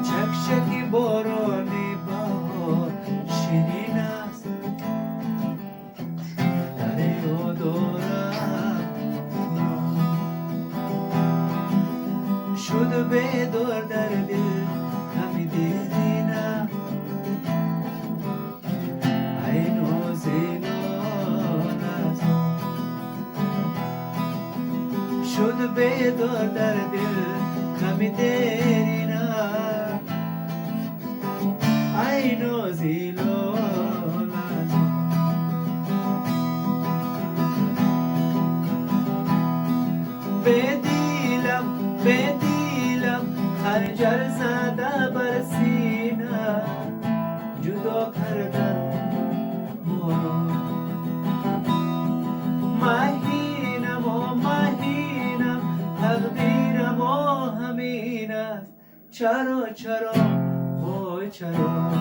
چکشکی بارانی بهار شیرین است، دریا دارم شد بیدار در دل کمی دیرینه، ای نازنین است شد بیدار در دل کمی دیرینه، ای نازنین است بدیلم خنجر زده بر سینه، جدا کردن مهینم تقدیرم همین است، چرا وای چرا